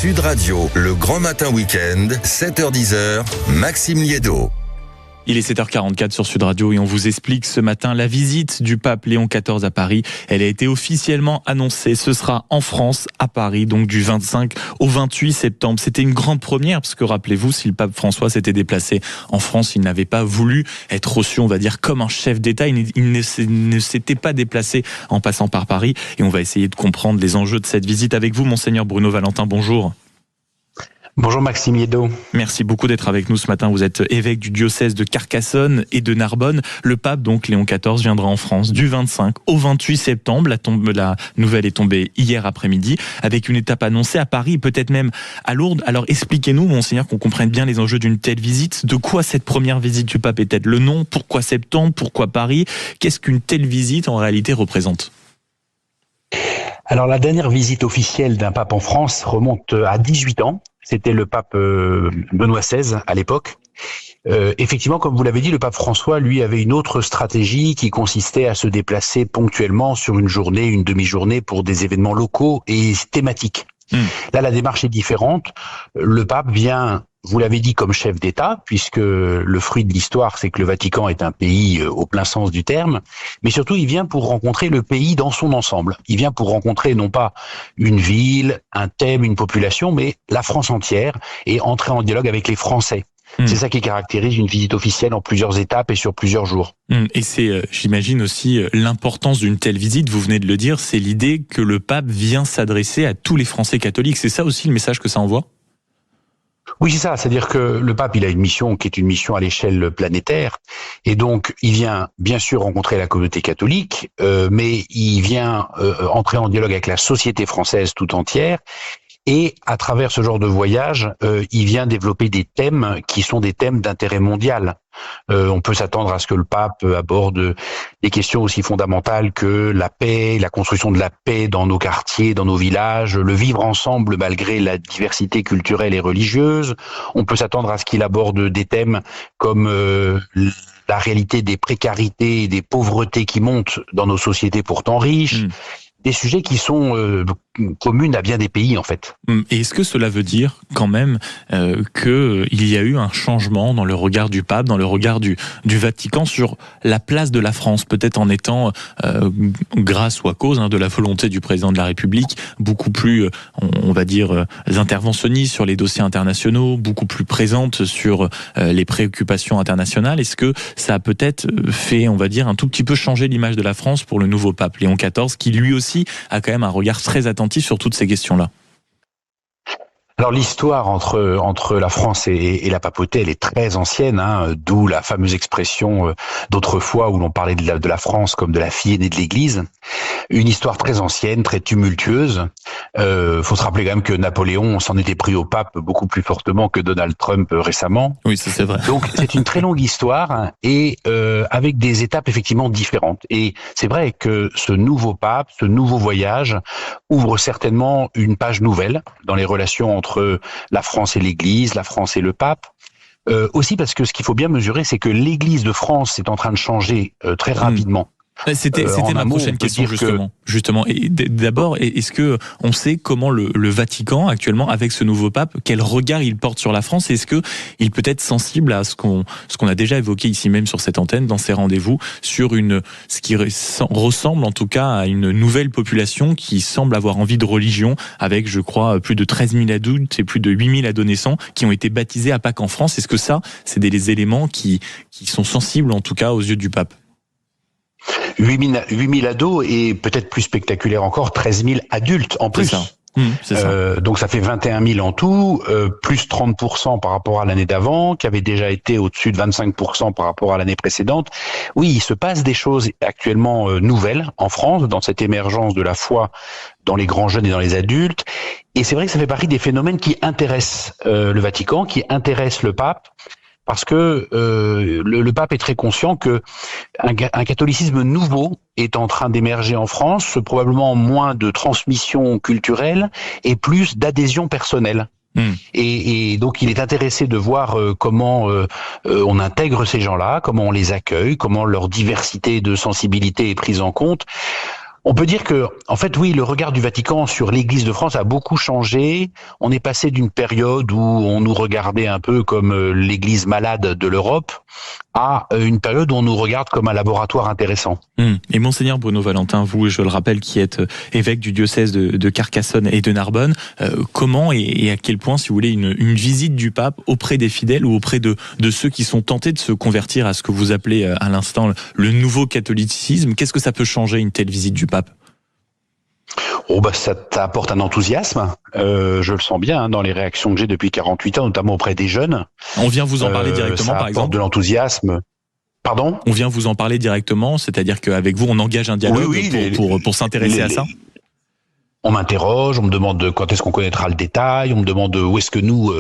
Sud Radio, le grand matin week-end, 7h-10h, Maxime Liédo. Il est 7h44 sur Sud Radio et on vous explique ce matin la visite du pape Léon XIV à Paris. Elle a été officiellement annoncée. Ce sera en France, à Paris, donc du 25 au 28 septembre. C'était une grande première parce que rappelez-vous, si le pape François s'était déplacé en France, il n'avait pas voulu être reçu, on va dire, comme un chef d'État. Il ne s'était pas déplacé en passant par Paris. Et on va essayer de comprendre les enjeux de cette visite avec vous, Monseigneur Bruno Valentin. Bonjour. Bonjour Maxime Liédo. Merci beaucoup d'être avec nous ce matin. Vous êtes évêque du diocèse de Carcassonne et de Narbonne. Le pape, donc Léon XIV, viendra en France du 25 au 28 septembre. La nouvelle est tombée hier après-midi avec une étape annoncée à Paris, peut-être même à Lourdes. Alors expliquez-nous, Monseigneur, qu'on comprenne bien les enjeux d'une telle visite. De quoi cette première visite du pape est-elle le nom? Pourquoi septembre? Pourquoi Paris? Qu'est-ce qu'une telle visite en réalité représente? Alors la dernière visite officielle d'un pape en France remonte à 18 ans. C'était le pape Benoît XVI à l'époque. Effectivement, comme vous l'avez dit, le pape François, lui, avait une autre stratégie qui consistait à se déplacer ponctuellement sur une journée, une demi-journée pour des événements locaux et thématiques. Là, la démarche est différente. Le pape vient, vous l'avez dit, comme chef d'État, puisque le fruit de l'histoire, c'est que le Vatican est un pays au plein sens du terme, mais surtout, il vient pour rencontrer le pays dans son ensemble. Il vient pour rencontrer non pas une ville, un thème, une population, mais la France entière et entrer en dialogue avec les Français. C'est ça qui caractérise une visite officielle en plusieurs étapes et sur plusieurs jours. Et c'est, j'imagine aussi, l'importance d'une telle visite, vous venez de le dire, c'est l'idée que le pape vient s'adresser à tous les Français catholiques. C'est ça aussi le message que ça envoie ? Oui, c'est ça. C'est-à-dire que le pape, il a une mission qui est une mission à l'échelle planétaire. Et donc, il vient bien sûr rencontrer la communauté catholique, mais il vient entrer en dialogue avec la société française tout entière. Et à travers ce genre de voyage, il vient développer des thèmes qui sont des thèmes d'intérêt mondial. On peut s'attendre à ce que le pape aborde des questions aussi fondamentales que la paix, la construction de la paix dans nos quartiers, dans nos villages, le vivre ensemble malgré la diversité culturelle et religieuse. On peut s'attendre à ce qu'il aborde des thèmes comme la réalité des précarités et des pauvretés qui montent dans nos sociétés pourtant riches. Des sujets qui sont communes à bien des pays, en fait. Et est-ce que cela veut dire, quand même, qu'il y a eu un changement dans le regard du pape, dans le regard du Vatican sur la place de la France, peut-être en étant, grâce ou à cause de la volonté du président de la République, beaucoup plus, on va dire, interventionniste sur les dossiers internationaux, beaucoup plus présente sur les préoccupations internationales. Est-ce que ça a peut-être fait, on va dire, un tout petit peu changer l'image de la France pour le nouveau pape, Léon XIV, qui lui aussi a quand même un regard très attentif sur toutes ces questions-là? Alors l'histoire entre la France et la papauté, elle est très ancienne, d'où la fameuse expression d'autrefois où l'on parlait de la France comme de la fille aînée de l'Église. Une histoire très ancienne, très tumultueuse. Faut se rappeler quand même que Napoléon s'en était pris au pape beaucoup plus fortement que Donald Trump récemment. Oui, ça c'est vrai. Donc c'est une très longue histoire et avec des étapes effectivement différentes. Et c'est vrai que ce nouveau pape, ce nouveau voyage ouvre certainement une page nouvelle dans les relations entre la France et l'Église, la France et le pape. Aussi parce que ce qu'il faut bien mesurer, c'est que l'Église de France est en train de changer très rapidement. C'était ma prochaine question justement. Et d'abord, est-ce que on sait comment le Vatican actuellement, avec ce nouveau pape, quel regard il porte sur la France? Est-ce que il peut être sensible à ce qu'on a déjà évoqué ici même sur cette antenne dans ces rendez-vous sur ce qui ressemble en tout cas à une nouvelle population qui semble avoir envie de religion, avec je crois plus de 13 000 adultes et plus de 8 000 adolescents qui ont été baptisés à Pâques en France. Est-ce que ça, c'est des éléments qui sont sensibles en tout cas aux yeux du pape? 8 000 ados et peut-être plus spectaculaire encore, 13 000 adultes en plus. C'est ça. Donc ça fait 21 000 en tout, plus 30% par rapport à l'année d'avant, qui avait déjà été au-dessus de 25% par rapport à l'année précédente. Oui, il se passe des choses actuellement nouvelles en France, dans cette émergence de la foi dans les grands jeunes et dans les adultes. Et c'est vrai que ça fait partie des phénomènes qui intéressent le Vatican, qui intéressent le pape. Parce que le pape est très conscient que un catholicisme nouveau est en train d'émerger en France, probablement moins de transmission culturelle et plus d'adhésion personnelle. Et donc il est intéressé de voir comment on intègre ces gens-là, comment on les accueille, comment leur diversité de sensibilité est prise en compte. On peut dire que, en fait, oui, le regard du Vatican sur l'Église de France a beaucoup changé. On est passé d'une période où on nous regardait un peu comme l'Église malade de l'Europe à une période où on nous regarde comme un laboratoire intéressant. Et Monseigneur Bruno Valentin, vous, je le rappelle, qui êtes évêque du diocèse de Carcassonne et de Narbonne, comment et à quel point, si vous voulez, une visite du pape auprès des fidèles ou auprès de ceux qui sont tentés de se convertir à ce que vous appelez à l'instant le nouveau catholicisme, qu'est-ce que ça peut changer une telle visite du pape ? Oh bah ça apporte un enthousiasme, je le sens bien dans les réactions que j'ai depuis 48 ans, notamment auprès des jeunes. On vient vous en parler directement, par exemple. Ça apporte de l'enthousiasme. Pardon ? On vient vous en parler directement, c'est-à-dire qu'avec vous, on engage un dialogue pour s'intéresser à ça ? On m'interroge, on me demande quand est-ce qu'on connaîtra le détail, on me demande où est-ce que nous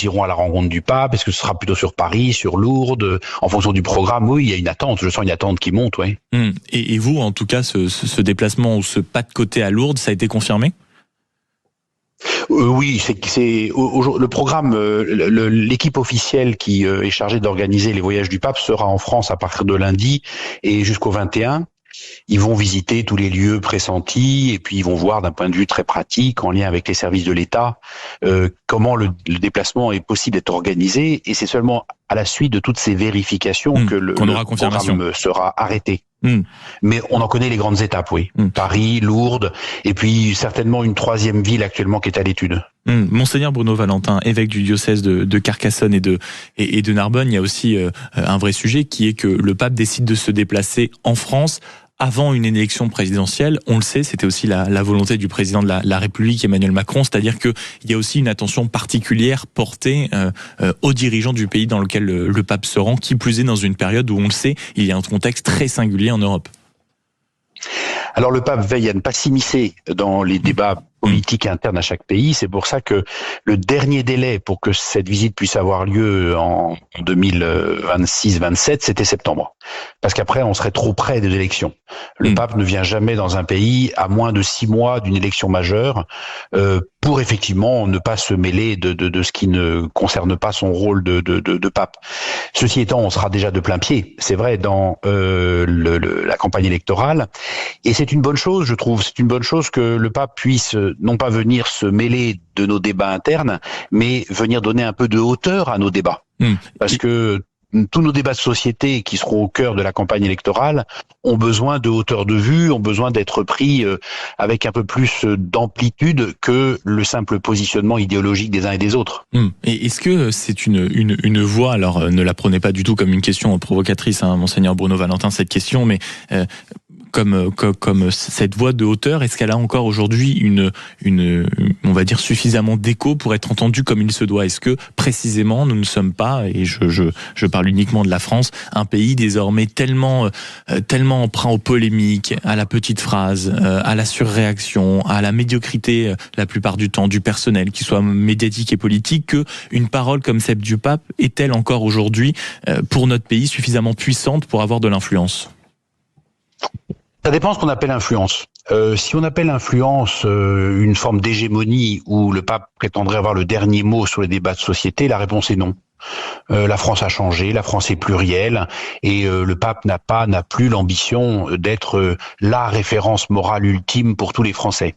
irons à la rencontre du pape, est-ce que ce sera plutôt sur Paris, sur Lourdes, en fonction du programme. Oui, il y a une attente, je sens une attente qui monte, oui. Et vous, en tout cas, ce déplacement ou ce pas de côté à Lourdes, ça a été confirmé ? Oui, c'est le programme, l'équipe officielle qui est chargée d'organiser les voyages du pape sera en France à partir de lundi et jusqu'au 21. Ils vont visiter tous les lieux pressentis et puis ils vont voir d'un point de vue très pratique, en lien avec les services de l'État, comment le déplacement est possible d'être organisé. Et c'est seulement à la suite de toutes ces vérifications que le programme sera arrêté. Mais on en connaît les grandes étapes, oui. Paris, Lourdes, et puis certainement une troisième ville actuellement qui est à l'étude. Monseigneur Bruno Valentin, évêque du diocèse de Carcassonne et de Narbonne, il y a aussi un vrai sujet qui est que le pape décide de se déplacer en France avant une élection présidentielle. On le sait, c'était aussi la volonté du président de la République, Emmanuel Macron, c'est-à-dire qu'il y a aussi une attention particulière portée aux dirigeants du pays dans lequel le pape se rend, qui plus est dans une période où, on le sait, il y a un contexte très singulier en Europe. Alors le pape veille à ne pas s'immiscer dans les débats politiques internes à chaque pays. C'est pour ça que le dernier délai pour que cette visite puisse avoir lieu en 2026-27, c'était septembre. Parce qu'après, on serait trop près des élections. Le pape ne vient jamais dans un pays à moins de 6 mois d'une élection majeure pour effectivement ne pas se mêler de ce qui ne concerne pas son rôle de pape. Ceci étant, on sera déjà de plein pied, c'est vrai, dans la campagne électorale. Et c'est une bonne chose, je trouve. C'est une bonne chose que le pape puisse non pas venir se mêler de nos débats internes, mais venir donner un peu de hauteur à nos débats. Parce que tous nos débats de société qui seront au cœur de la campagne électorale ont besoin de hauteur de vue, ont besoin d'être pris avec un peu plus d'amplitude que le simple positionnement idéologique des uns et des autres. Et est-ce que c'est une voie, alors ne la prenez pas du tout comme une question provocatrice, hein, Monseigneur Bruno Valentin, cette question, mais comme cette voix de hauteur, est-ce qu'elle a encore aujourd'hui on va dire suffisamment d'écho pour être entendue comme il se doit? Est-ce que précisément nous ne sommes pas, et je parle uniquement de la France, un pays désormais tellement emprunt aux polémiques, à la petite phrase, à la surréaction, à la médiocrité la plupart du temps du personnel, qu'il soit médiatique et politique, que une parole comme celle du pape est-elle encore aujourd'hui pour notre pays suffisamment puissante pour avoir de l'influence? Ça dépend de ce qu'on appelle influence. Si on appelle influence une forme d'hégémonie où le pape prétendrait avoir le dernier mot sur les débats de société, la réponse est non. La France a changé, la France est plurielle et le pape n'a plus l'ambition d'être la référence morale ultime pour tous les Français.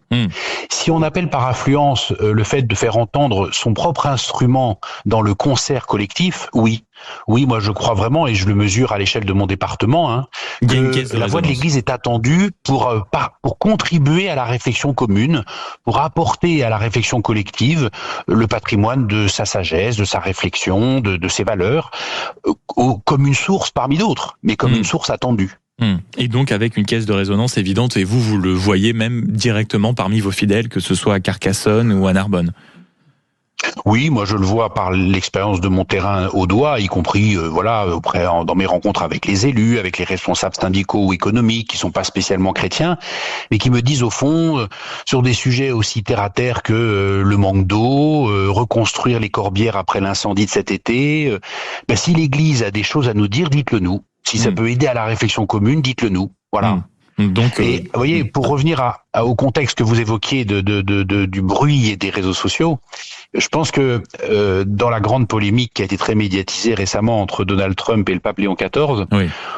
Si on appelle par influence le fait de faire entendre son propre instrument dans le concert collectif, oui, moi je crois vraiment, et je le mesure à l'échelle de mon département, que la voix de l'Église est attendue pour contribuer à la réflexion commune, pour apporter à la réflexion collective le patrimoine de sa sagesse, de sa réflexion, de ses valeurs, comme une source parmi d'autres, mais comme une source attendue. Et donc avec une caisse de résonance évidente, et vous le voyez même directement parmi vos fidèles, que ce soit à Carcassonne ou à Narbonne. Oui, moi je le vois par l'expérience de mon terrain audois, y compris dans mes rencontres avec les élus, avec les responsables syndicaux ou économiques qui sont pas spécialement chrétiens, mais qui me disent au fond sur des sujets aussi terre à terre que le manque d'eau, reconstruire les Corbières après l'incendie de cet été. Si l'Église a des choses à nous dire, dites-le nous. Si ça peut aider à la réflexion commune, dites-le nous. Voilà. Donc, et vous voyez, pour revenir au contexte que vous évoquiez du bruit et des réseaux sociaux, je pense que dans la grande polémique qui a été très médiatisée récemment entre Donald Trump et le pape Léon XIV,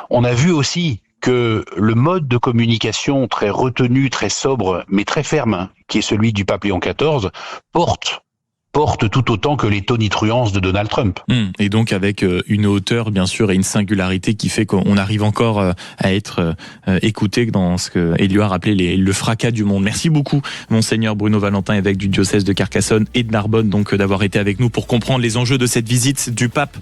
on a vu aussi que le mode de communication très retenu, très sobre, mais très ferme, qui est celui du pape Léon XIV, porte tout autant que les tonitruances de Donald Trump. Et donc avec une hauteur, bien sûr, et une singularité qui fait qu'on arrive encore à être écouté dans ce que Éluard appelait le fracas du monde. Merci beaucoup, Monseigneur Bruno Valentin, évêque du diocèse de Carcassonne et de Narbonne, donc d'avoir été avec nous pour comprendre les enjeux de cette visite du pape.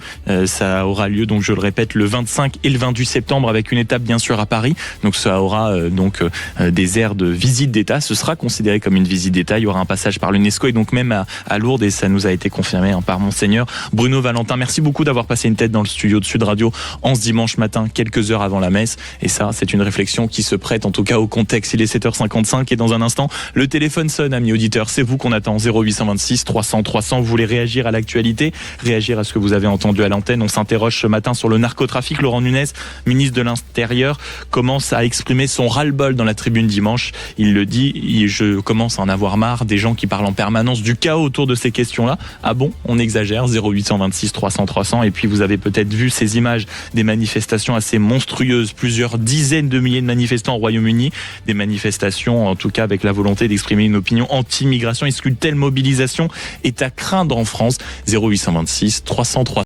Ça aura lieu, donc je le répète, le 25 et le 28 septembre, avec une étape bien sûr à Paris. Donc ça aura des aires de visite d'État. Ce sera considéré comme une visite d'État. Il y aura un passage par l'UNESCO et donc même à Lourdes. Et ça nous a été confirmé par Monseigneur Bruno Valentin. Merci beaucoup d'avoir passé une tête dans le studio de Sud Radio en ce dimanche matin, quelques heures avant la messe. Et ça, c'est une réflexion qui se prête en tout cas au contexte. Il est 7h55 et dans un instant, le téléphone sonne, amis auditeurs. C'est vous qu'on attend, 0826 300 300. Vous voulez réagir à l'actualité, réagir à ce que vous avez entendu à l'antenne. On s'interroge ce matin sur le narcotrafic. Laurent Nunez, ministre de l'Intérieur, commence à exprimer son ras-le-bol dans la tribune dimanche. Il le dit, je commence à en avoir marre des gens qui parlent en permanence du chaos autour de ces questions-là. Ah bon, on exagère, 0826 300 300. Et puis vous avez peut-être vu ces images des manifestations assez monstrueuses, plusieurs dizaines de milliers de manifestants au Royaume-Uni, des manifestations en tout cas avec la volonté d'exprimer une opinion anti-immigration. Est-ce qu'une telle mobilisation est à craindre en France? 0826 300 300.